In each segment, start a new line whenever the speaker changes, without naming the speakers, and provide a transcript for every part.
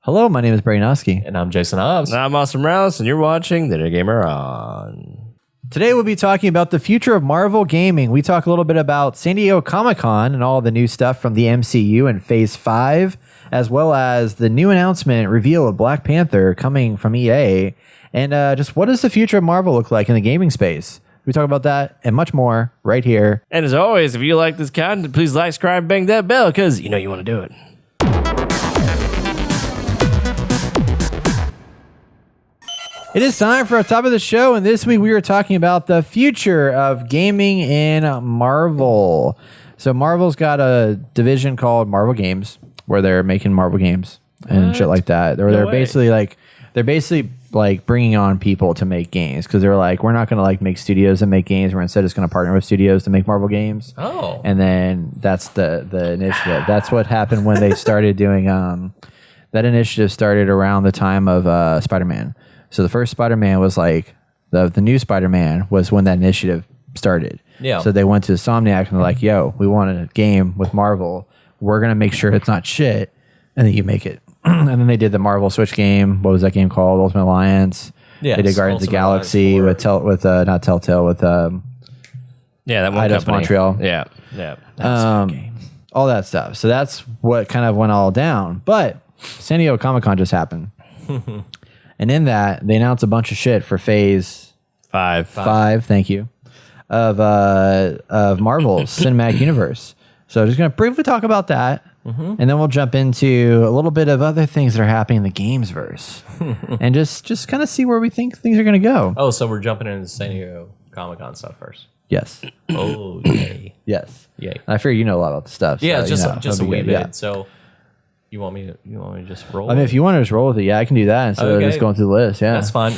Hello, my name is Brainoski.
And I'm Jason Hobbs.
And I'm Austin Rouse, and you're watching The New Gamer On.
Today we'll be talking about the future of Marvel gaming. We talk a little bit about San Diego Comic-Con and all the new stuff from the MCU and Phase 5, as well as the new announcement reveal of Black Panther coming from EA, and just what does the future of Marvel look like in the gaming space? We talk about that and much more right here.
And as always, if you like this content, please like, subscribe, bang that bell, because you know you want to do it.
It is time for our top of the show, and this week we are talking about the future of gaming in Marvel. So Marvel's got a division called Marvel Games, where they're making Marvel games and shit like that. Or they're basically like bringing on people to make games, because they're like, we're not going to like make studios that make games. We're instead just going to partner with studios to make Marvel games.
Oh,
and then that's the initiative. That's what happened when they started doing that initiative started around the time of Spiderman. So the first Spider-Man was like, the new Spider-Man was when that initiative started.
Yeah.
So they went to Insomniac and they're like, yo, we want a game with Marvel. We're going to make sure it's not shit. And then you make it. And then they did the Marvel Switch game. What was that game called? Ultimate Alliance.
Yeah.
They did Guardians of the Galaxy with not Telltale, with
Yeah, that one
Eidos
company.
Montreal.
Yeah. That's a good game.
All that stuff. So that's what kind of went all down. But San Diego Comic-Con just happened. And in that, they announced a bunch of shit for Phase
5.
5, thank you, of Marvel's Cinematic Universe. So just going to briefly talk about that, and then we'll jump into a little bit of other things that are happening in the Gamesverse, and just kind of see where we think things are going to go.
Oh, so we're jumping into the San Diego Comic-Con stuff first.
Yes.
Oh, yay.
Yes.
Yay.
I figure you know a lot about the stuff.
Yeah,
so,
just a wee bit.
Yeah.
So you want me to just roll?
I mean, if you want to just roll with it, yeah, I can do that instead of just going through the list. Yeah,
that's fine.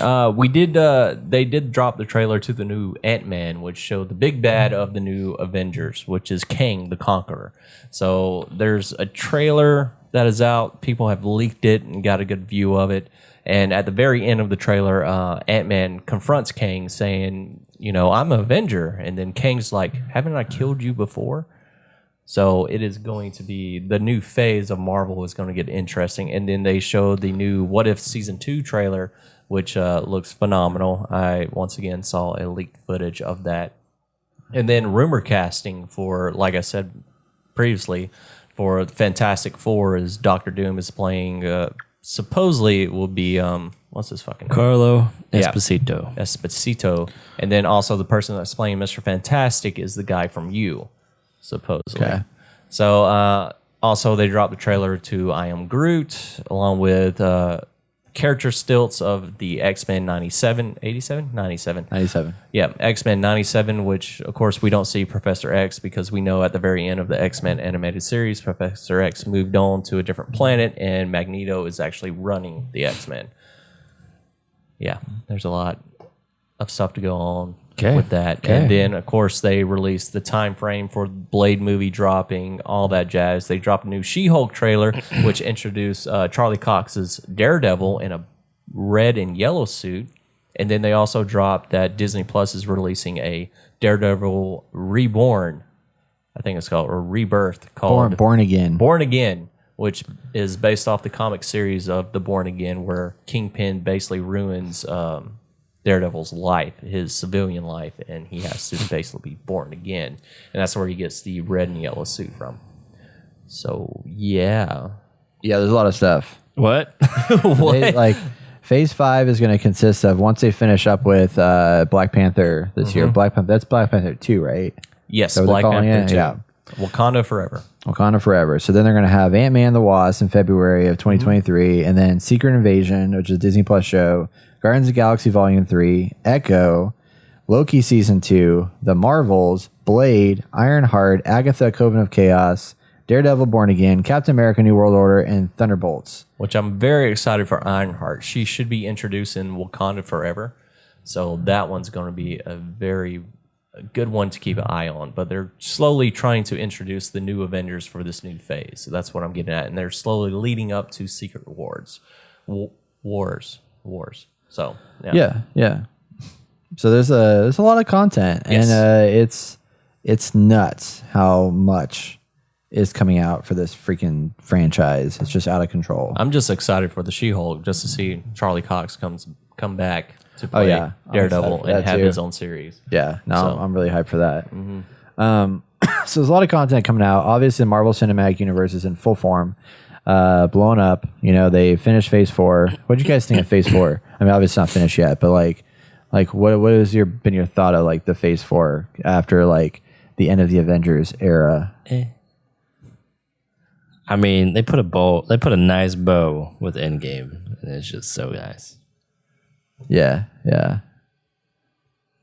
They did drop the trailer to the new Ant-Man, which showed the big bad of the new Avengers, which is Kang the Conqueror. So there's a trailer that is out. People have leaked it and got a good view of it. And at the very end of the trailer, Ant-Man confronts Kang saying, I'm an Avenger. And then Kang's like, haven't I killed you before? So it is going to be, the new phase of Marvel is going to get interesting. And then they showed the new What If Season 2 trailer, which looks phenomenal. I once again saw a leaked footage of that. And then rumor casting for, like I said previously, for Fantastic Four is Doctor Doom is playing, supposedly it will be, what's his fucking name?
Carlo Esposito.
Esposito. And then also the person that's playing Mr. Fantastic is the guy from You. Supposedly.
Okay.
So also they dropped the trailer to I Am Groot, along with character stilts of the X-Men 97. Yeah, X-Men 97, which of course we don't see Professor X, because we know at the very end of the X-Men animated series, Professor X moved on to a different planet and Magneto is actually running the X-Men. Yeah, there's a lot of stuff to go on with that.
Okay.
And then, of course, they released the time frame for Blade movie dropping, all that jazz. They dropped a new She-Hulk trailer, which introduced Charlie Cox's Daredevil in a red and yellow suit. And then they also dropped that Disney Plus is releasing a Daredevil Reborn, I think it's called, or Rebirth, called
Born Again.
Born Again, which is based off the comic series of the Born Again, where Kingpin basically ruins Daredevil's life, his civilian life, and he has to basically be born again. And that's where he gets the red and yellow suit from. So, yeah.
Yeah, there's a lot of stuff.
What?
Like Phase 5 is going to consist of, once they finish up with Black Panther this year. That's Black Panther 2, right?
Yes,
So
Black Panther 2.
Yeah.
Wakanda Forever.
Wakanda Forever. So then they're going to have Ant-Man the Wasp in February of 2023, and then Secret Invasion, which is a Disney Plus show, Guardians of the Galaxy Volume 3, Echo, Loki Season 2, The Marvels, Blade, Ironheart, Agatha Coven of Chaos, Daredevil Born Again, Captain America New World Order, and Thunderbolts.
Which I'm very excited for Ironheart. She should be introduced in Wakanda Forever. So that one's going to be a very good one to keep an eye on. But they're slowly trying to introduce the new Avengers for this new phase. So that's what I'm getting at. And they're slowly leading up to Secret Wars. Wars. So,
Yeah. So there's a lot of content,
Yes.
and it's nuts how much is coming out for this freaking franchise. It's just out of control.
I'm just excited for the She-Hulk just to see Charlie Cox come back to play
yeah. I'm
Daredevil
excited for
and
that
have
too.
his own series.
Yeah, no,
So-
I'm really hyped for that. So there's a lot of content coming out. Obviously, the Marvel Cinematic Universe is in full form, blowing up. You know, they finished Phase 4. What did you guys think of Phase 4? I mean, obviously it's not finished yet, but like what has been your thought of like the Phase 4 after like the end of the Avengers era?
I mean, they put a nice bow with Endgame, and it's just so nice,
Yeah.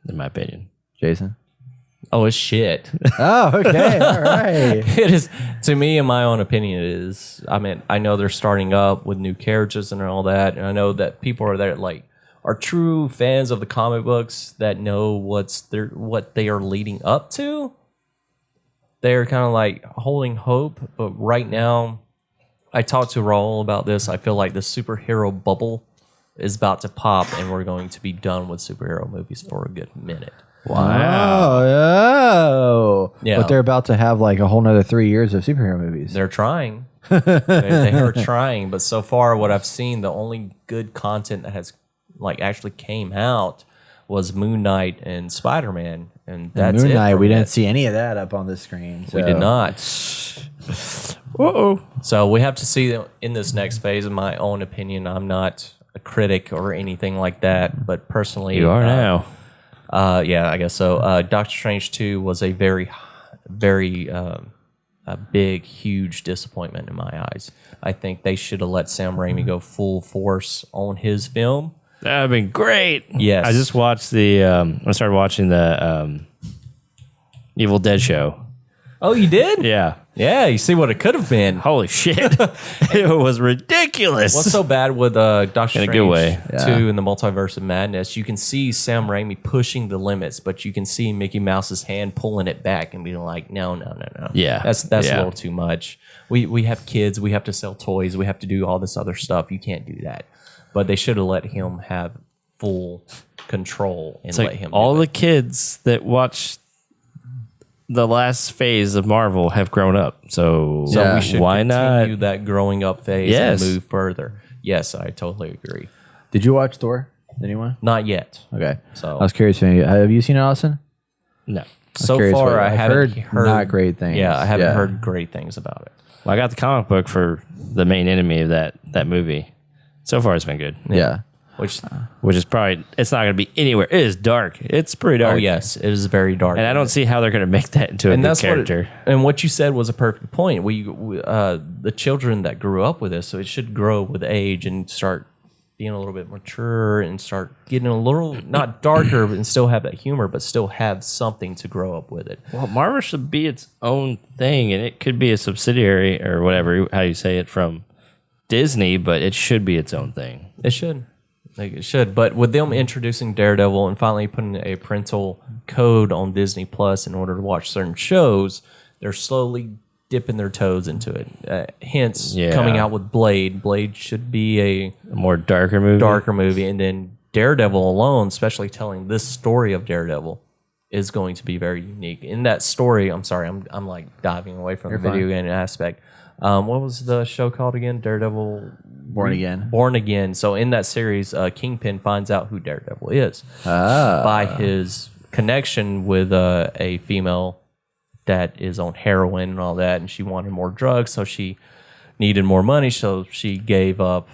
in my opinion.
Jason?
Oh, it's shit.
Oh, okay. All right.
It is, to me, in my own opinion, it is. I mean, I know they're starting up with new characters and all that, and I know that people are there like are true fans of the comic books that know what they are leading up to. They're kind of like holding hope, but right now, I talked to Raul about this. I feel like the superhero bubble is about to pop, and we're going to be done with superhero movies for a good minute.
Wow. Oh.
Yeah.
But they're about to have like a whole nother 3 years of superhero movies.
They're trying. They are trying, but so far, what I've seen, the only good content that has like actually came out was Moon Knight and Spiderman, and that's
Moon
it.
Knight,
for
we
me.
didn't see any of that up on the screen.
We
so-
did not.
Uh-oh.
So we have to see in this next phase. In my own opinion, I'm not a critic or anything like that, but personally,
You are now.
Yeah, I guess so. Doctor Strange 2 was a very, very a big, huge disappointment in my eyes. I think they should have let Sam Raimi go full force on his film.
That would have been great.
Yes.
I just watched I started watching the Evil Dead show.
Oh, you did?
Yeah.
Yeah, you see what it could have been.
Holy shit. It was ridiculous.
What's so bad with Doctor
In a
Strange
good way.
2 in the Multiverse of Madness? You can see Sam Raimi pushing the limits, but you can see Mickey Mouse's hand pulling it back and being like, no.
Yeah.
That's
Yeah.
a little too much. We have kids. We have to sell toys. We have to do all this other stuff. You can't do that. But they should have let him have full control and
It's
let
like
him
all
do
the
it.
kids that watched the last phase of Marvel have grown up. So,
So we should
why
continue
not?
that growing up phase
Yes.
and move further. Yes, I totally agree.
Did you watch Thor? Anyone?
Not yet.
Okay.
So-
I was curious. Have you seen it, Austin?
No.
So
curious
far,
what-
I
I've
haven't heard
not great things.
Yeah, I haven't
Yeah.
heard great things about it.
Well, I got the comic book for the main enemy of that movie. So far, it's been good.
Yeah.
Which,
Which is probably, it's not going to be anywhere. It is dark. It's pretty dark.
oh yes, it is very dark.
And I don't see how they're going to make that into a good character.
and what you said was a perfect point. The children that grew up with this, so it should grow with age and start being a little bit mature and start getting a little not darker and still have that humor, but still have something to grow up with it.
Well, Marvel should be its own thing, and it could be a subsidiary or whatever, how you say it, from Disney, but it should be its own thing.
It should. Like it should. But with them introducing Daredevil and finally putting a parental code on Disney Plus in order to watch certain shows, they're slowly dipping their toes into it. Hence,
Yeah.
coming out with Blade. Blade should be a
A more darker movie.
darker movie. And then Daredevil alone, especially telling this story of Daredevil, is going to be very unique. In that story, I'm sorry, I'm like diving away from the video game aspect. What was the show called again? Daredevil
Born Again.
Born Again. So in that series, Kingpin finds out who Daredevil is by his connection with a female that is on heroin and all that, and she wanted more drugs, so she needed more money, so she gave up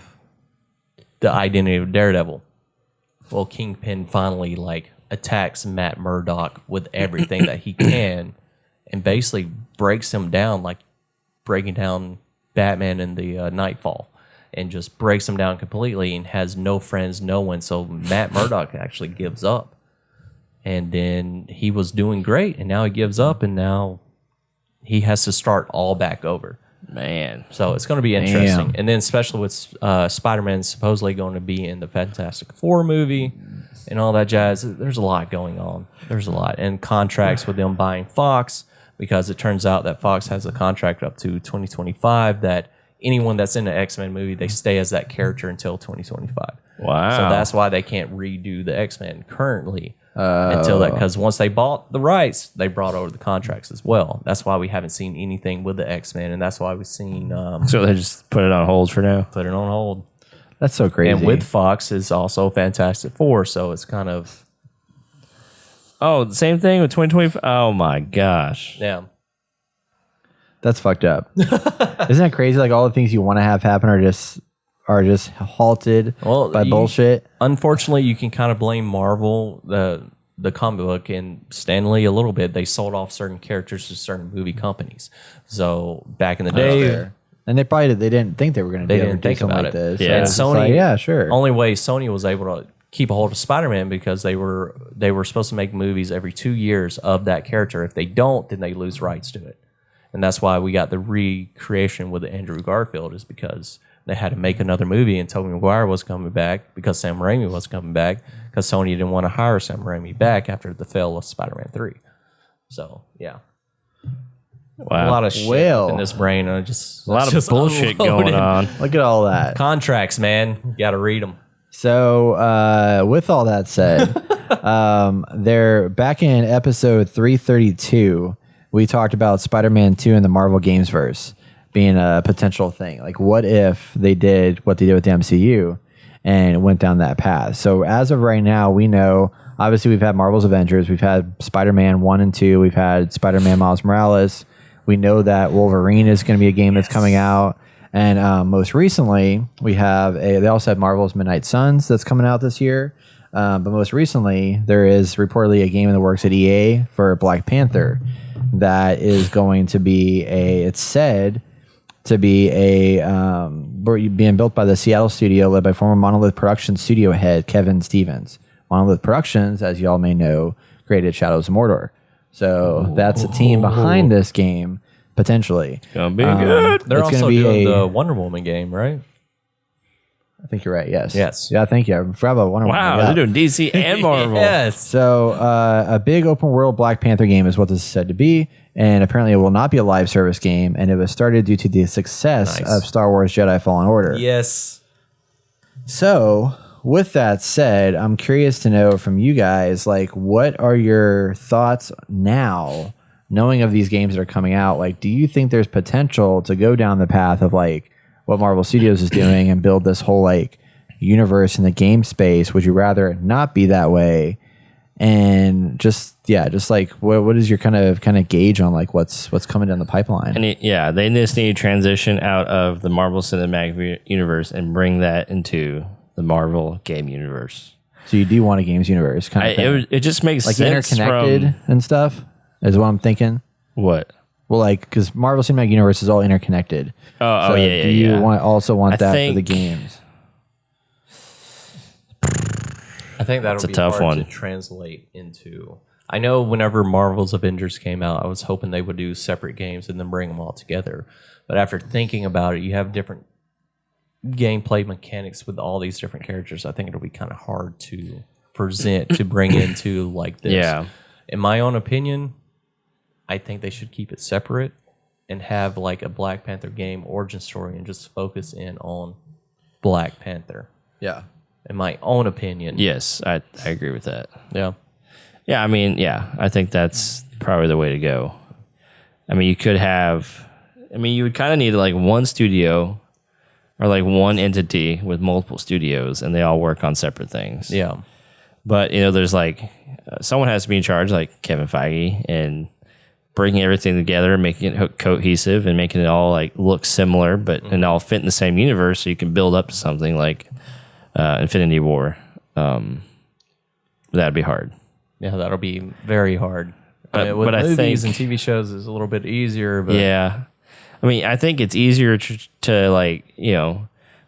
the identity of Daredevil. Well, Kingpin finally like attacks Matt Murdock with everything that he can, and basically breaks him down, like breaking down Batman in the Nightfall, and just breaks him down completely and has no friends, no one. So Matt Murdock actually gives up. And then he was doing great, and now he gives up, and now he has to start all back over.
Man.
So it's going to be interesting.
Damn.
And then especially with Spider-Man supposedly going to be in the Fantastic Four movie and all that jazz. There's a lot going on. There's a lot. And contracts with them buying Fox, because it turns out that Fox has a contract up to 2025 that anyone that's in the X-Men movie, they stay as that character until 2025.
Wow.
So that's why they can't redo the X-Men currently. until that, because once they bought the rights, they brought over the contracts as well. That's why we haven't seen anything with the X-Men, and that's why we've seen
So they just put it on hold for now.
put it on hold.
That's so crazy.
And with Fox is also Fantastic Four, so it's kind of
Oh, the same thing with 2025. Oh my gosh.
yeah.
That's fucked up. Isn't that crazy? Like all the things you want to have happen are just halted by bullshit.
Unfortunately, you can kind of blame Marvel, the comic book, and Stan Lee a little bit. They sold off certain characters to certain movie companies. So back in the day,
And they didn't think they were going to be able to do something like this.
Yeah.
So
And
it's just
Sony,
like, yeah, sure.
Only way Sony was able to keep a hold of Spider-Man because they were supposed to make movies every 2 years of that character. If they don't, then they lose rights to it. And that's why we got the recreation with Andrew Garfield, is because they had to make another movie and Tobey Maguire was coming back because Sam Raimi was coming back because Sony didn't want to hire Sam Raimi back after the fail of Spider-Man 3. So, yeah.
Wow.
A lot of shit in this brain. A
lot of bullshit going on.
Look at all that.
Contracts, man. You got to read them.
So, with all that said, they're back in episode 332. We talked about Spider-Man 2 in the Marvel Games verse being a potential thing. Like, what if they did what they did with the MCU and went down that path? So, as of right now, we know, obviously, we've had Marvel's Avengers, we've had Spider-Man 1 and 2, we've had Spider-Man Miles Morales. We know that Wolverine is going to be a game that's coming out. And most recently, we have they also had Marvel's Midnight Suns that's coming out this year. But most recently, there is reportedly a game in the works at EA for Black Panther that is going to be it's said to be being built by the Seattle studio led by former Monolith Productions studio head Kevin Stevens. Monolith Productions, as y'all may know, created Shadows of Mordor. So that's a team behind this game, potentially.
Gonna be good.
They're
It's gonna
also
be
doing the Wonder Woman game, right?
I think you're right, yes.
Yes.
Yeah, thank you. I forgot about Wonder Woman.
Wow,
Yeah.
they're doing DC and Marvel.
Yes.
So a big open world Black Panther game is what this is said to be, and apparently it will not be a live service game, and it was started due to the success of Star Wars Jedi Fallen Order.
Yes.
So with that said, I'm curious to know from you guys, like, what are your thoughts now, knowing of these games that are coming out? Like, do you think there's potential to go down the path of like what Marvel Studios is doing and build this whole like universe in the game space? Would you rather it not be that way? And just like what is your kind of gauge on like what's coming down the pipeline?
And they just need to transition out of the Marvel Cinematic Universe and bring that into the Marvel game universe.
So you do want a games universe kind of thing.
It just makes
like
sense
interconnected and stuff is what I'm thinking.
What?
Well, like, because Marvel Cinematic Universe is all interconnected.
Oh, yeah.
Do you also want that for the
think-
games?
I think that'll be
a tough
hard
one.
to translate into. I know whenever Marvel's Avengers came out, I was hoping they would do separate games and then bring them all together. But after thinking about it, you have different gameplay mechanics with all these different characters. I think it'll be kind of hard to present, to bring into like this.
Yeah.
In my own opinion, I think they should keep it separate and have like a Black Panther game origin story and just focus in on Black Panther.
Yeah.
In my own opinion.
Yes, I agree with that.
Yeah.
Yeah, I mean, I think that's probably the way to go. I mean, you would kind of need like one studio or like one entity with multiple studios, and they all work on separate things.
Yeah.
But, there's like, someone has to be in charge, like Kevin Feige, and bringing everything together, making it cohesive and making it all like look similar, but and all fit in the same universe, so you can build up to something like Infinity War. That'd be hard.
Yeah, that'll be very hard.
But
With
I
movies
think-
and TV shows is a little bit easier. But
Yeah. I mean, I think it's easier to like,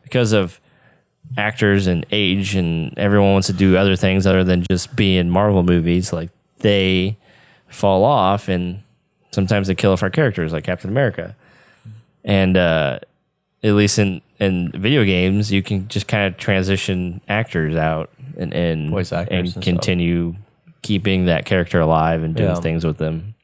because of actors and age, and everyone wants to do other things other than just be in Marvel movies. Like, they fall off, and sometimes they kill off our characters, like Captain America. And at least in video games, you can just kind of transition actors out and
Voice actors
and
and
continue keeping that character alive and doing
Yeah.
things with them.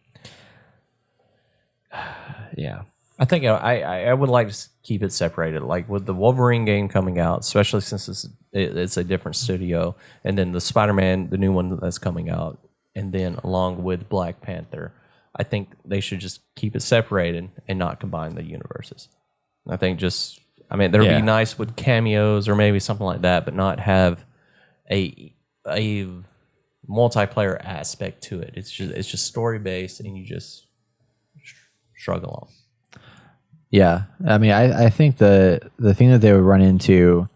Yeah.
I think I would like to keep it separated, like with the Wolverine game coming out, especially since it's a different studio, and then the Spider-Man, the new one that's coming out, and then along with Black Panther. I think they should just keep it separated and not combine the universes. I think that would be nice with cameos or maybe something like that, but not have a multiplayer aspect to it. It's just story based, and you just shrug along.
Yeah, I mean, I think the thing that they would run into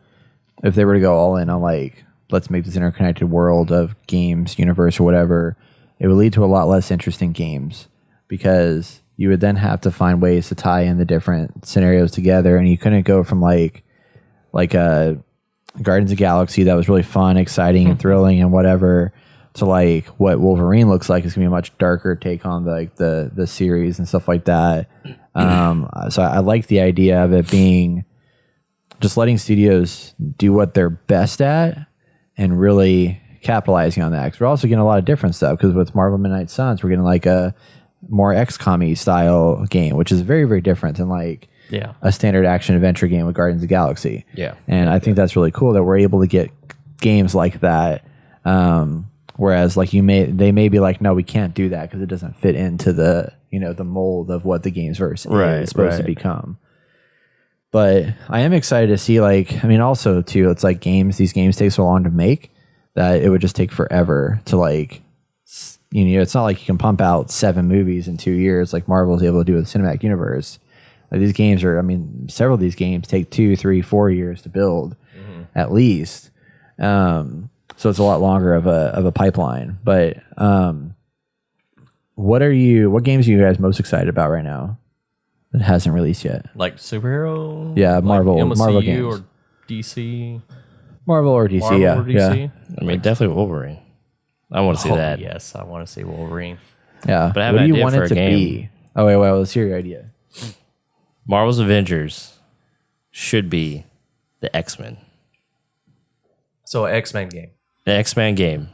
if they were to go all in on like, let's make this interconnected world of games, universe, or whatever, it would lead to a lot less interesting games because you would then have to find ways to tie in the different scenarios together, and you couldn't go from like a Guardians of the Galaxy that was really fun, exciting, and thrilling, and whatever, to like what Wolverine looks like is gonna be a much darker take on the series and stuff like that. So I like the idea of it being just letting studios do what they're best at and really capitalizing on that. Because we're also getting a lot of different stuff. Because with Marvel Midnight Suns, we're getting like a more XCOM-y style game, which is very, very different than like a standard action adventure game with Guardians of the Galaxy.
Yeah,
and I think that's really cool that we're able to get games like that. Whereas like they may be like, no, we can't do that because it doesn't fit into the the mold of what the games verse is supposed to become. But I am excited to see also too, it's like these games take so long to make that it would just take forever to like, it's not like you can pump out 7 movies in 2 years like Marvel is able to do with the cinematic universe. Like these games several of these games take 2, 3, 4 years to build at least. So it's a lot longer of a pipeline. But what games are you guys most excited about right now that hasn't released yet?
Like superhero?
Yeah, Marvel,
like MCU
Marvel games.
Or DC?
Marvel or DC,
Marvel
yeah.
or DC?
Yeah.
I mean, definitely Wolverine. I want to see that.
Yes, I want to see Wolverine.
Yeah.
But I have
what
an
do you
idea
want
for
it
a
to
game.
be? Oh, wait, let's hear your idea.
Marvel's Avengers should be the X-Men.
So an X-Men game.
The X-Men game.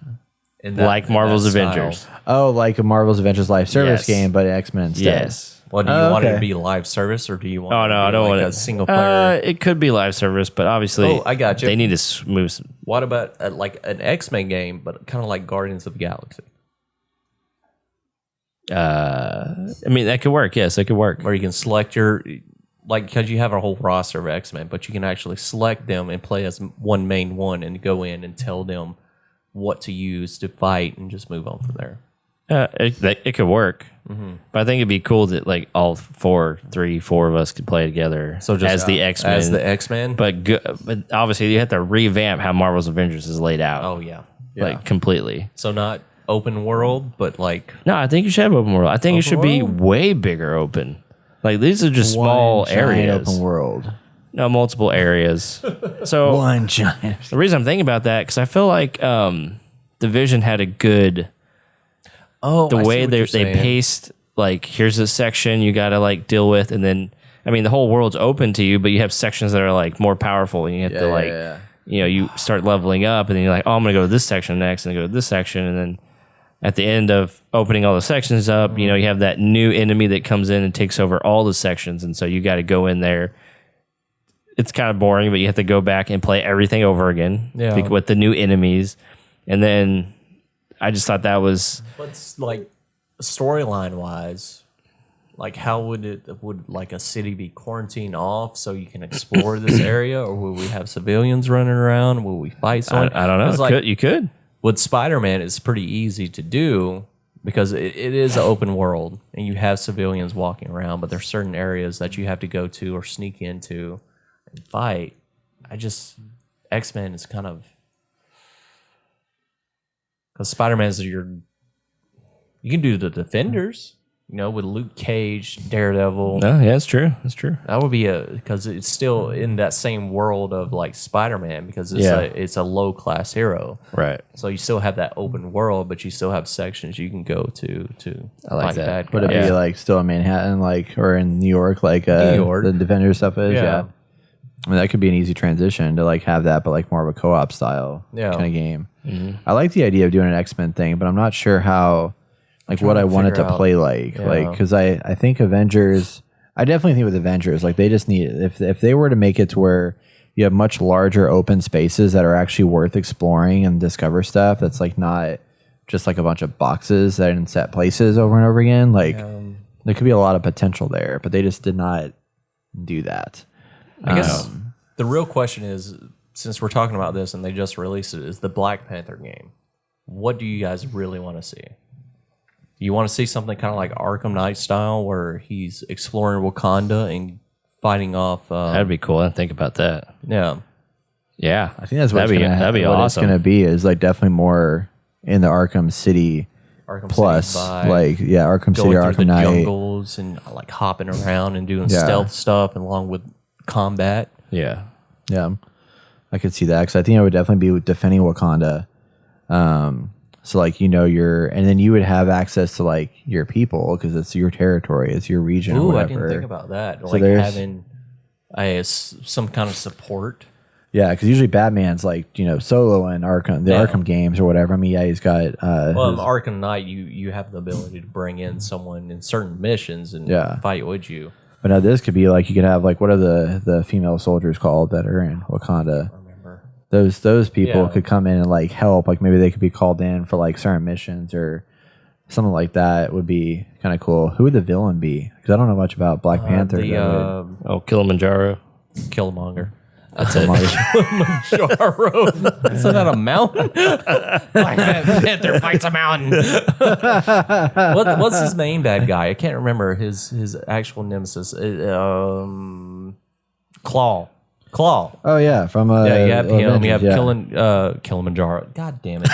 Like Marvel's Avengers.
Oh, like a Marvel's Avengers live service
Yes.
game, but X-Men instead.
Yes.
Well, do you want it
okay.
to be live service, or do you want
Oh,
it to
no,
be
I don't want
a
it.
single player?
It could be live service, but obviously
Oh, I got you.
they need to move.
What about like an X-Men game, but kind of like Guardians of the Galaxy?
I mean, that could work. Yes, that could work.
Where you can select because you have a whole roster of X-Men, but you can actually select them and play as one main one and go in and tell them what to use to fight and just move on from there.
It could work. But I think it'd be cool that like all 4 of us could play together
So just
as the X-Men.
As the X-Men?
But obviously you have to revamp how Marvel's Avengers is laid out.
Oh, yeah.
Like completely.
So not open world, but like...
No, I think you should have open world. I think it
Open
should be
world?
way bigger open. Like these are just small
One giant
areas.
open world.
No, multiple areas. So
One giant.
the reason I'm thinking about that, because I feel like Division had a good...
Oh,
the
I see
way
what
they
you're saying.
paced, like here's a section you got to like deal with, and then I mean the whole world's open to you, but you have sections that are like more powerful, and you have to you start leveling up, and then you're like, oh, I'm gonna go to this section next, and go to this section, and then at the end of opening all the sections up, you have that new enemy that comes in and takes over all the sections, and so you got to go in there. It's kind of boring, but you have to go back and play everything over again with the new enemies, and then. I just thought that was.
What's like storyline wise, like how would like a city be quarantined off so you can explore this area, or will we have civilians running around? Will we fight someone?
I don't know.
Like,
You could.
With Spider-Man, it's pretty easy to do because it is an open world and you have civilians walking around, but there's certain areas that you have to go to or sneak into and fight. X-Men is kind of. Because Spider-Man's you can do the Defenders, with Luke Cage, Daredevil.
No, yeah, that's true. That's true.
That would be because it's still in that same world of like Spider-Man because it's a low class hero.
Right.
So you still have that open world, but you still have sections you can go to
I like
fight
that.
bad
Would it
guys.
be like still in Manhattan, or in New York,
New York.
the Defender stuff is?
Yeah.
I mean, that could be an easy transition to like have that, but like more of a co-op style kind of game. I like the idea of doing an X-Men thing, but I'm not sure how, like what I want it to play like.
Yeah.
Like, because I think Avengers, I definitely think with Avengers, like they just need if they were to make it to where you have much larger open spaces that are actually worth exploring and discover stuff. That's like not just like a bunch of boxes that are in set places over and over again. Like there could be a lot of potential there, but they just did not do that.
I guess the real question is, since we're talking about this and they just released it, is the Black Panther game. What do you guys really want to see? You want to see something kind of like Arkham Knight style, where he's exploring Wakanda and fighting off?
That'd be cool. I didn't think about that.
Yeah,
Yeah,
I think that's what
that'd be
what
awesome.
it's gonna be is like definitely more in the Arkham City
Arkham
plus,
City vibe,
like Arkham City,
going through
Arkham
the
Knight.
jungles and like hopping around and doing stealth stuff along with combat.
Yeah,
Yeah, I could see that because I think I would definitely be defending Wakanda. So like and then you would have access to like your people because it's your territory, it's your region. or
Ooh, I
whatever.
didn't think about that.
So
Like
there's-
having some kind of support.
Yeah, because usually Batman's like solo in Arkham, the Arkham games or whatever. I mean, yeah, he's got.
Well, in Arkham Knight, you have the ability to bring in someone in certain missions and fight with you.
But now this could be like you could have like what are the female soldiers called that are in Wakanda?
Remember?
Those people
Yeah.
could come in and like help. Like maybe they could be called in for like certain missions or something like that. Would be kind of cool. Who would the villain be? Because I don't know much about Black Panther.
The
Kilimanjaro.
Killmonger.
That's it.
Kilimanjaro. Isn't that a mountain? Black Panther fights a mountain. What's his main bad guy? I can't remember his actual nemesis. Claw.
Oh yeah, from
Yeah, you have him. You
Avengers,
have Kilimanjaro. God damn it,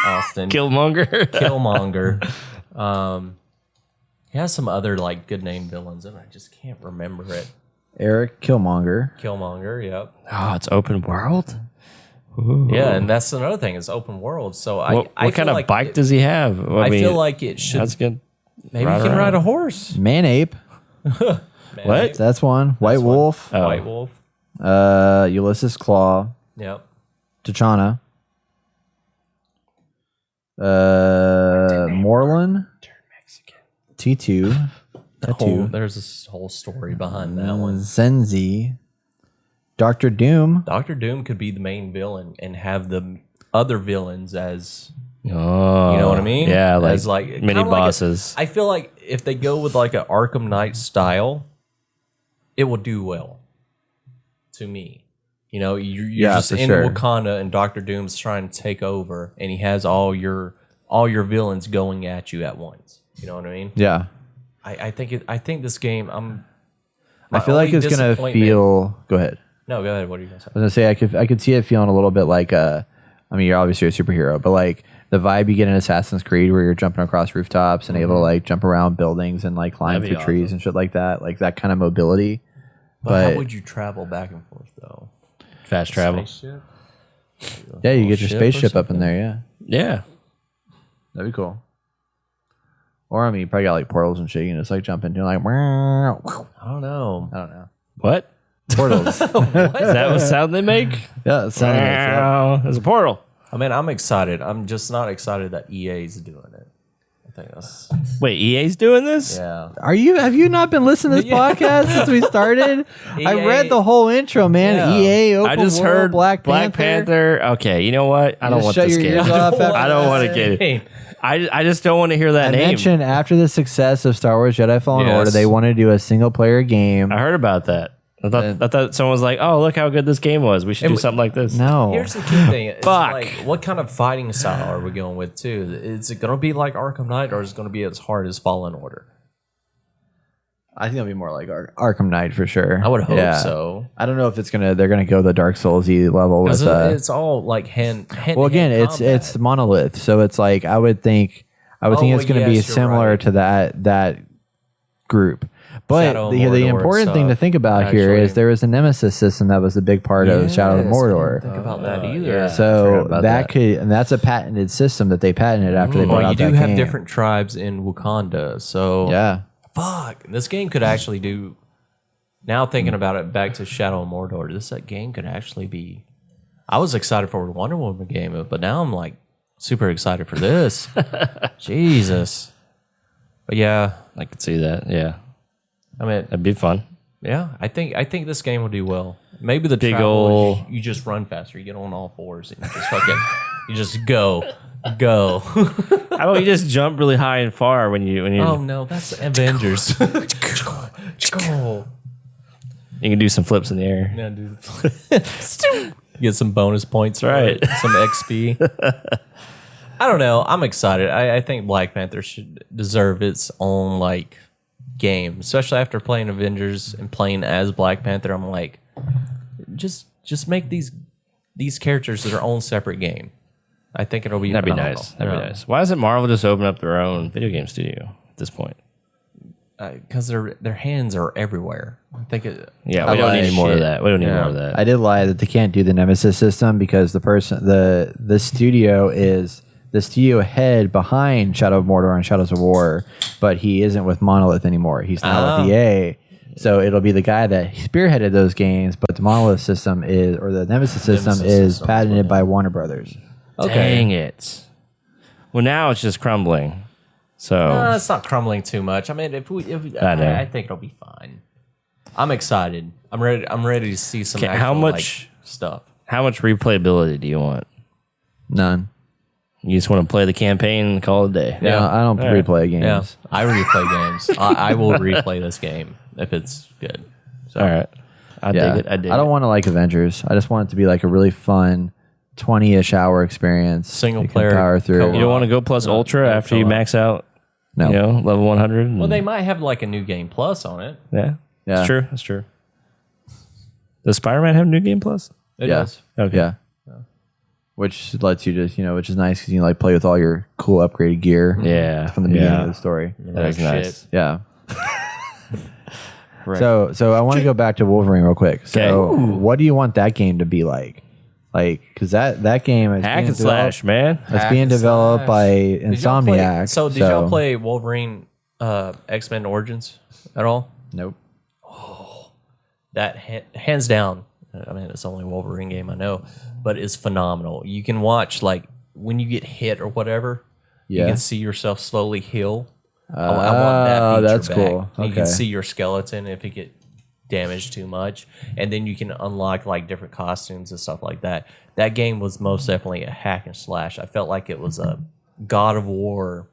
Austin.
Killmonger.
Killmonger. He has some other like good name villains, and I just can't remember it.
Eric Killmonger.
Killmonger. Yep.
Oh, it's open world.
Yeah, and that's another thing. It's open world. So
What
I
kind
feel
of
like
bike does he have?
I feel like it should.
That's good.
Maybe
Ride
he can
around.
ride a horse.
Man Ape.
What?
That's one. White Wolf.
Oh.
White Wolf.
Ulysses Claw.
Yep.
T'Challa. Moreland. T2.
There's this whole story behind that one.
Zenzi. Doctor Doom.
Doctor Doom could be the main villain and have the other villains as
Oh,
you know what I mean?
Yeah, like,
As like
mini
kinda like
bosses.
I feel like if they go with like an Arkham Knight style, it will do well. To me, you're just
for
in
sure.
Wakanda and Doctor Doom's trying to take over, and he has all your villains going at you at once. You know what I mean?
Yeah.
I think this game.
I feel like it's gonna feel. Go ahead.
No, go ahead. What are you gonna say?
I was gonna say I could see it feeling a little bit like you're obviously a superhero, but like the vibe you get in Assassin's Creed where you're jumping across rooftops and able to like jump around buildings and like climb
That'd
through
be
trees
awesome.
and shit like that kind of mobility.
But how
But
would you travel back and forth though?
Fast travel.
Spaceship?
yeah, you get your
ship or
spaceship up in
something?
there. Yeah,
Yeah.
that'd be cool. Or you probably got like portals and shit. You can just like jump into like. I
I don't know.
don't know.
What?
Portals.
Is that what sound they make?
Yeah, it sounds like it.
Wow. There's a portal.
I mean, I'm excited. I'm just not excited that EA's doing it. I think that's
Wait, EA's doing this?
yeah.
Have you not been listening to this podcast since we started? I
EA
read the whole intro, man.
Yeah.
EA, Open
I just
World,
heard
Black Panther.
Okay, you know what? I don't
Just
want
shut
this
your
game.
ears off after
I don't
that.
want to get it. I just don't want to hear that
I
name.
mentioned after the success of Star Wars Jedi Fallen
Yes.
Order, they wanted to do a single player game.
I heard about that. I thought someone was like, "Oh, look how good this game was. We should do something like this."
No.
Here's the key thing. It's
Fuck.
like, what kind of fighting style are we going with too? Is it going to be like Arkham Knight, or is it going to be as hard as Fallen Order?
I think it'll be more like Arkham Knight for sure.
I would hope
Yeah.
so.
I don't know if they're gonna go the Dark Souls-y level with
Because it's all like
well, again, it's Monolith, so it's like I would think it's going to be
yes, you're
similar
right.
to that group. But
Shadow of
the
Mordor
important thing to
stuff,
think about here
actually.
is there was a Nemesis system that was a big part of Shadow of
Yes, I
Mordor.
didn't think about that either.
yeah.
So
forgot about that.
and that's a patented system that they patented after they brought
Well,
out
you do
that
have
game.
different tribes in Wakanda, so
Yeah.
fuck. This game could actually do. Now thinking about it, back to Shadow of Mordor, that game could actually be. I was excited for the Wonder Woman game, but now I'm like super excited for this. Jesus. But yeah,
I could see that. Yeah.
I mean,
That'd be fun.
yeah, I think this game will do well. Maybe the
Big
travel
ol'-
is you just run faster. You get on all fours and you just fucking you just go.
How about you just jump really high and far when you
Oh no, that's Avengers.
you can do some flips in the air.
Yeah, dude. Get some bonus points,
Right.
Some XP. I don't know. I'm excited. I think Black Panther should deserve its own like game, especially after playing Avengers and playing as Black Panther. I'm like, just make these characters their own separate game. I think it'll be
That'd be
phenomenal.
nice. That'd be nice. Why doesn't Marvel just open up their own video game studio at this point?
Because their hands are everywhere. I think it.
Yeah,
I
we don't
like
need any more of
shit.
that. We don't need more of that.
I did lie that they can't do the Nemesis system because the studio is the studio head behind Shadow of Mordor and Shadows of War, but he isn't with Monolith anymore. He's now with EA. So it'll be the guy that spearheaded those games, but the Monolith system is, or the Nemesis system is patented by Warner Brothers.
Okay.
Dang it. Well, now it's just crumbling. So
It's not crumbling too much. I mean, if
I know.
I think it'll be fine. I'm excited. I'm ready to see some.
Okay,
actual,
how much-
like, stuff?
how much replayability do you want?
None.
You just want to play the campaign and call it a day.
Yeah, I don't
All right.
replay games.
Yeah, I replay games. I will replay this game if it's good. So
All right. I
Yeah.
dig it. I dig
I don't
it.
want to like Avengers. I just want it to be like a really fun 20-ish hour experience.
Single
You can
player
power through.
co-op.
You don't want to go plus ultra after you max out,
No.
you know, level 100?
Well, they might have like a new game plus on it.
Yeah.
Yeah.
That's true. That's true. Does Spider-Man have New Game Plus?
It
Yeah.
does.
Okay.
Yeah. Which lets you just, which is nice because you like play with all your cool upgraded gear.
Yeah.
From the beginning
Yeah.
of the story.
That is
Shit.
nice.
Yeah.
Right.
So I want to go back to Wolverine real quick. So
Okay.
what do you want that game to be like? Like, because that game is
Hack
being
and slash,
developed-
man.
It's being developed by
Did y'all play-
Insomniac.
So did y'all play Wolverine X-Men Origins at all?
Nope.
That hands down. I mean, it's only a Wolverine game, I know, but it's phenomenal. You can watch like when you get hit or whatever. You
Yeah.
can see yourself slowly heal. I want that feature
that's
back.
cool.
You
Okay.
can see your skeleton if it get damaged too much, and then you can unlock like different costumes and stuff like that. That game was most definitely a hack and slash. I felt like it was a God of War,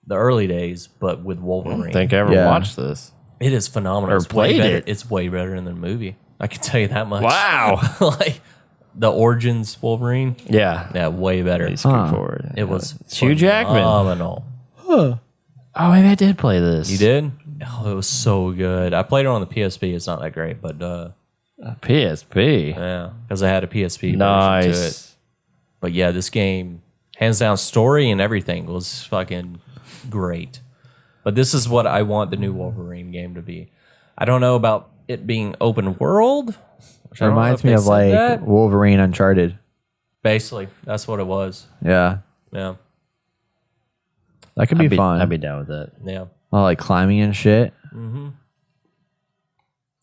the early days, but with Wolverine.
I think I ever
Yeah.
watched this.
It is phenomenal.
Or
It's way
played
better.
it.
It's way better than the movie. I can tell you that much.
Wow.
Like the Origins Wolverine.
Yeah.
Yeah, way better.
He's good forward.
It was
It's Hugh Jackman.
phenomenal.
Oh, maybe I did play this.
You did? Oh, it was so good. I played it on the PSP. It's not that great, but
PSP.
yeah, because I had a PSP version to it.
Nice.
But yeah, this game, hands down, story and everything was fucking great. But this is what I want the new Wolverine game to be. I don't know about it being open world. Which
It
I don't know
reminds
if
me
they
of
said
like
that.
Wolverine Uncharted.
Basically, that's what it was.
Yeah.
Yeah,
That could be fun.
I'd be down with that.
yeah.
Well, like climbing and shit.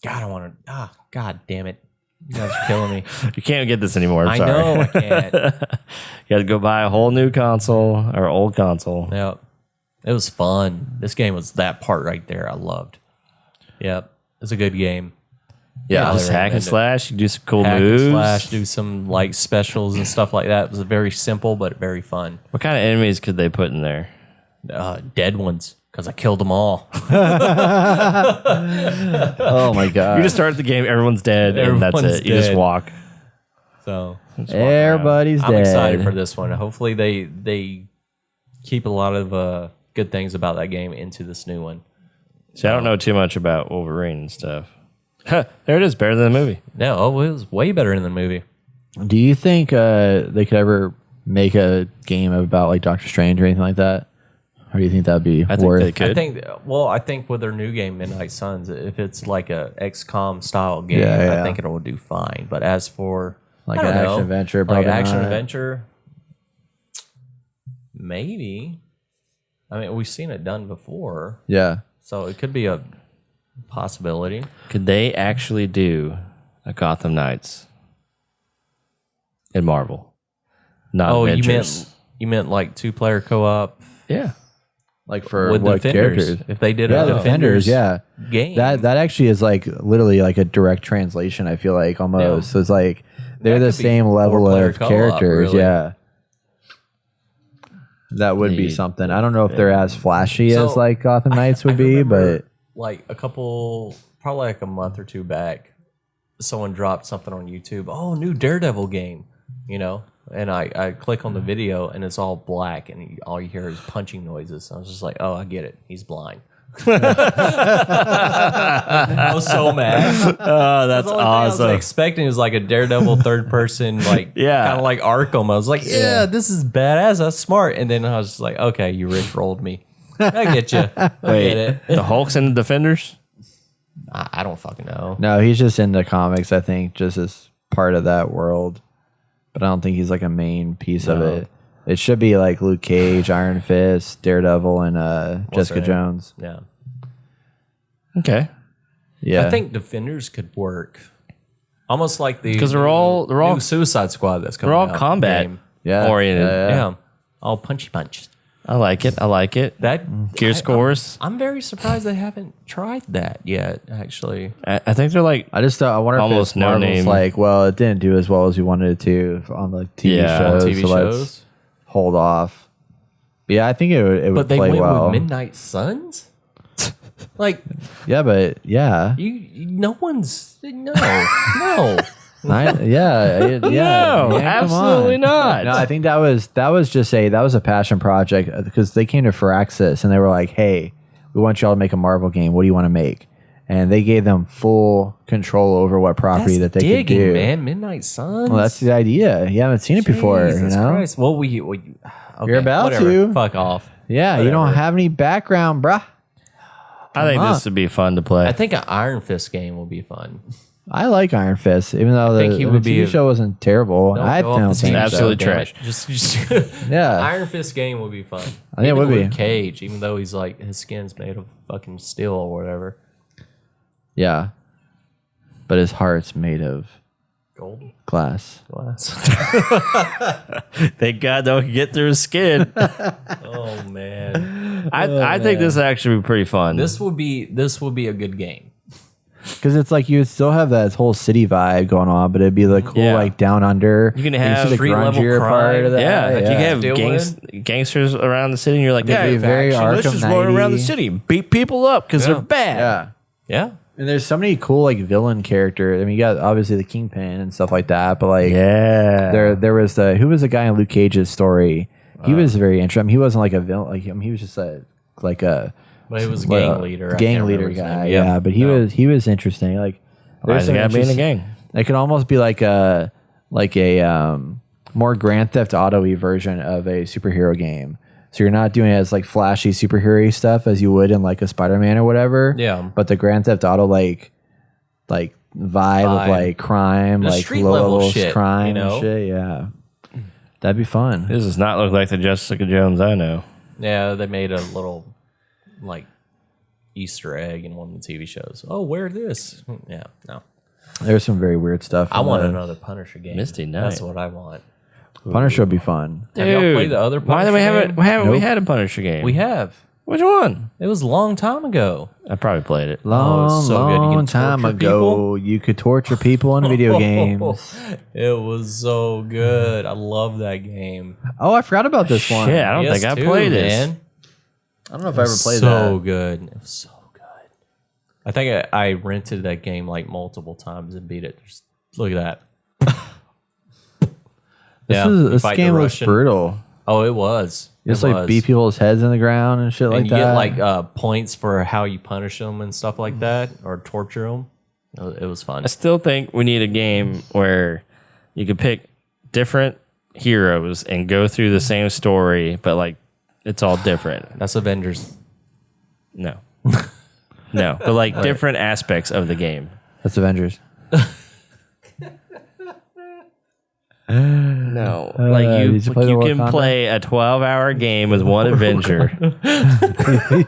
God, I want to. God damn it! You guys are killing me.
You can't get this anymore. I'm
I
sorry.
know I can't.
You got to go buy a whole new console or old console.
Yeah, it was fun. This game was that part right there. I loved. Yep, it's a good game.
Yeah.
Just hack and
recommend it.
slash. You do some cool
Hack
moves.
and slash, do some like specials and stuff like that. It was very simple but very fun.
What kind of enemies could they put in there?
Dead ones because I killed them all.
Oh my god.
You just start the game, everyone's dead, and that's
Everyone's
it. You just
dead.
walk.
So
Everybody's
I'm
dead.
excited for this one. Hopefully they keep a lot of good things about that game into this new one.
See, I don't know too much about Wolverine and stuff. Huh, there it is, better than the movie.
No, it was way better than the movie.
Do you think they could ever make a game about like Doctor Strange or anything like that? Or do you think that'd be
I think
worth?
they could.
I think with their new game, Midnight Suns, if it's like a XCOM style game,
Yeah, yeah.
I think it'll do fine. But as for
Like
I don't
an
know,
action adventure,
like
probably
action
not.
adventure, maybe. I mean, we've seen it done before,
Yeah.
so it could be a possibility.
Could they actually do a Gotham Knights in Marvel? Not
Oh,
Avengers.
you meant like 2-player co-op?
Yeah.
Like for
with
what
Defenders.
characters?
If they did
Yeah,
a
Defenders, yeah.
game.
That actually is like literally like a direct translation, I feel like almost.
Yeah.
So it's like they're
That
the
could be
same level
four-player
of
co-op,
characters,
really.
yeah. That would be something. I don't know if they're as flashy as like Gotham Knights would
I
be,
remember,
but
like probably like a month or two back, someone dropped something on YouTube. Oh, new Daredevil game, you know? And I click on the video and it's all black and all you hear is punching noises. I was just like, oh, I get it. He's blind. I was so mad.
Oh, that's
The only thing I
awesome.
was expecting was like a Daredevil third person, like
Yeah.
kind of like Arkham. I was like, yeah, this is badass. That's smart. And then I was just like, okay, you Rich rolled me. I get you. I get it.
The Hulk's and the Defenders?
I don't fucking know.
no, he's just in the comics, I think, just as part of that world. But I don't think he's like a main piece of it. It should be like Luke Cage, Iron Fist, Daredevil, and Jessica
her name?
Jones.
Yeah.
Okay.
Yeah.
I think Defenders could work. Almost like the
'Cause they're all
new Suicide Squad that's coming
They're all
out
combat
game.
yeah.
oriented.
Yeah. All punchy punch.
I like it.
That
Gear scores.
I'm very surprised they haven't tried that yet, actually.
I think they're like
I just thought, I wonder if
Almost
it's
no
Marvel's
name.
like, well, it didn't do as well as we wanted it to on the TV
Yeah.
shows.
TV
so
shows.
let's hold off. Yeah, I think it would
But they
play
went
well.
with Midnight Suns? Like,
Yeah, but yeah.
no one's, no.
Yeah, yeah.
no,
man, come
absolutely
on.
not.
No, I think that was just that was a passion project because they came to Firaxis and they were like, "Hey, we want y'all to make a Marvel game. What do you want to make?" And they gave them full control over what property
That's
that they could do.
man. Midnight Suns?
Well, that's the idea. You haven't seen it before,
Jesus
you know?
Christ. Well, okay,
You're about
whatever.
to.
Fuck off.
Yeah, you don't have any background, bruh.
I think
on.
this would be fun to play.
I think an Iron Fist game will be fun.
I like Iron Fist, even though
think
the
he would be
TV
a-
show wasn't terrible.
Don't
I
go off
don't
the
think
TV
so.
Absolute
show, damn
trash.
it. Just
Yeah.
Iron Fist game would be fun.
I think it would be.
Luke Cage, even though he's like his skin's made of fucking steel or whatever.
Yeah. But his heart's made of
Gold
glass.
glass.
Thank God don't get through his skin.
Oh man.
I think this would actually be pretty fun.
This will be a good game.
Because it's like you would still have that whole city vibe going on, but it'd be the cool
Yeah.
like down under.
You can
see
have
the
street-level
grungier part
crime.
of that.
yeah, you can have
Deal
gangsters around the city, and you're like,
It'd be very
let's
Arkham
just run around the
Knight-y.
city, beat people up because
Yeah.
they're bad.
Yeah.
Yeah.
And there's so many cool like villain characters. I mean, you got obviously the Kingpin and stuff like that, but like
Yeah.
there was who was the guy in Luke Cage's story? He was very interesting. I mean, he wasn't like a villain. Like he was just a
But he was a gang leader. I
gang
can't
leader
remember his
guy.
name.
Yeah, but he was interesting. Like
Why does
some
it gotta be in a
interest-
gang?
It could almost be like a more Grand Theft Auto-y version of a superhero game. So you're not doing it as like flashy superhero stuff as you would in like a Spiderman or whatever.
Yeah.
But the Grand Theft Auto like vibe of like crime,
The
like
street
low
level
level
shit,
crime
you know?
and shit. Yeah. That'd be fun.
This does not look like the Jessica Jones I know.
Yeah, they made a little like Easter egg in one of the TV shows. Oh, wear this. Yeah, no.
There's some very weird stuff.
I
in
want
the-
another Punisher game.
Misty Knight.
That's what I want.
Punisher would be fun.
Have y'all played the other
why do
Punisher
we haven't we
Nope.
had a Punisher game?
We have.
Which one?
It was a long time ago.
I probably played it.
Long,
so good. You can
long time
torture
ago, you could torture people in video games.
It was so good. I love that game.
Oh, I forgot about this one.
Shit, I don't think I
PS2,
played this.
man.
I don't know if I ever played
so
that.
good. It was so good. I think I rented that game like multiple times and beat it. Just look at that. you
This
fight the
game looks
Russian.
brutal.
Oh, it was.
You just
It
like
was.
beat people's heads in the ground and shit
and
like
you
that.
get like points for how you punish them and stuff like that, or torture them. It was fun.
I still think we need a game where you could pick different heroes and go through the same story, but like it's all different.
That's Avengers.
No. No. But like different aspects of the game.
That's Avengers.
No. Like
did you play the
you can
Wakanda?
play a 12-hour game with one Avenger.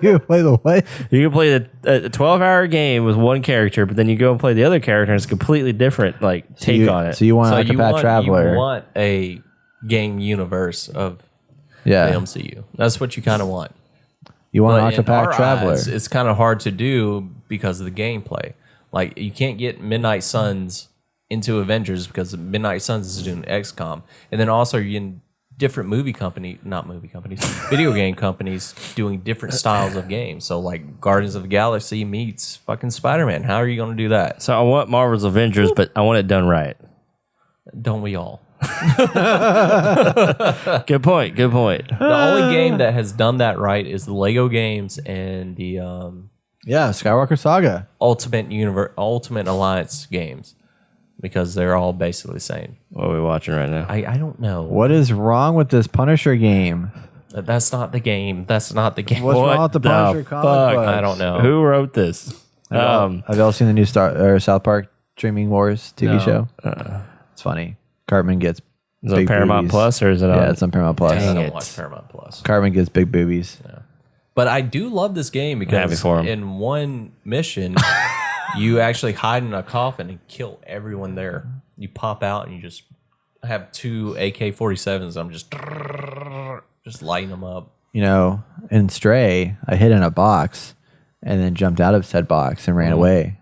You play the what?
You can play a 12-hour game with one character, but then you go and play the other character and it's a completely different like take on it.
So you want
So
like a
you
Pat
want,
Traveler?
you want a game universe of
yeah.
the MCU. That's what you kind of want.
You want
But
an
in our
Octopath Traveler.
eyes, it's kind of hard to do because of the gameplay. Like, you can't get Midnight Suns into Avengers because Midnight Suns is doing XCOM. And then also you're in different video game companies doing different styles of games. So like Guardians of the Galaxy meets fucking Spider-Man. How are you going to do that?
So I want Marvel's Avengers, but I want it done right.
Don't we all?
Good point. Good point.
The only game that has done that right is the Lego games and the
Skywalker Saga.
Ultimate Alliance games, because they're all basically the same.
What are we watching right now?
I don't know.
What is wrong with this Punisher game?
That's not the game. That's not the game.
What's wrong with the Punisher comic books?
I don't know.
Who wrote this?
Have y'all seen the new South Park Streaming Wars TV show? It's funny. Cartman gets
Is it
big
Paramount
boobies.
Plus or is it on?
Yeah, it's on Paramount Plus.
I
Dang
don't
it.
watch Paramount Plus.
Cartman gets big boobies.
But I do love this game
Happy
because
for 'em.
in one mission, you actually hide in a coffin and kill everyone there. You pop out and you just have 2 AK-47s. I'm just lighting them up.
You know, in Stray, I hid in a box and then jumped out of said box and ran away.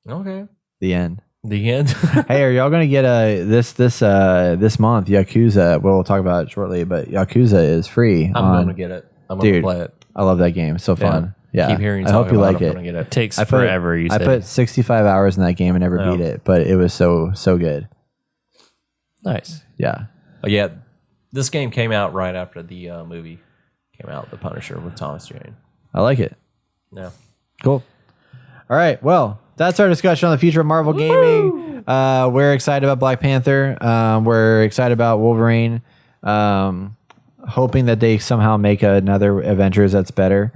Okay.
The end.
The end.
Hey, are y'all gonna get this month Yakuza? We'll talk about it shortly, but Yakuza is free.
I'm going to get it. I'm going to
Dude,
play it.
I love that game. It's so fun. Yeah,
Keep hearing you
I hope
talk
you
about
like
it. I'm
it.
gonna get it.
Takes
I put,
forever. You
I
said.
put 65 hours in that game and never beat it, but it was so good.
Nice.
Yeah.
Oh, yeah. This game came out right after the movie came out, The Punisher with Thomas Jane.
I like it.
Yeah.
Cool. All right. Well, that's our discussion on the future of Marvel gaming. We're excited about Black Panther. We're excited about Wolverine. Hoping that they somehow make another Avengers that's better.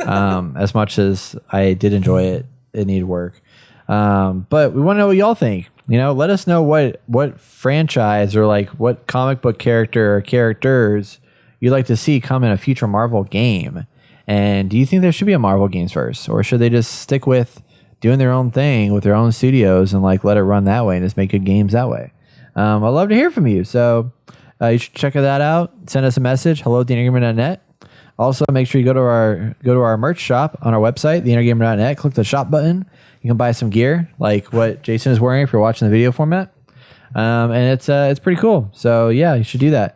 As much as I did enjoy it, it needed work. But we want to know what y'all think. You know, let us know what franchise or like what comic book character or characters you'd like to see come in a future Marvel game. And do you think there should be a Marvel games first, or should they just stick with doing their own thing with their own studios and like let it run that way and just make good games that way? I'd love to hear from you. So you should check that out. Send us a message. hello@theinnergamer.net. Also, make sure you go to our merch shop on our website, theinnergamer.net. Click the shop button. You can buy some gear like what Jason is wearing if you're watching the video format. And it's pretty cool. So yeah, you should do that.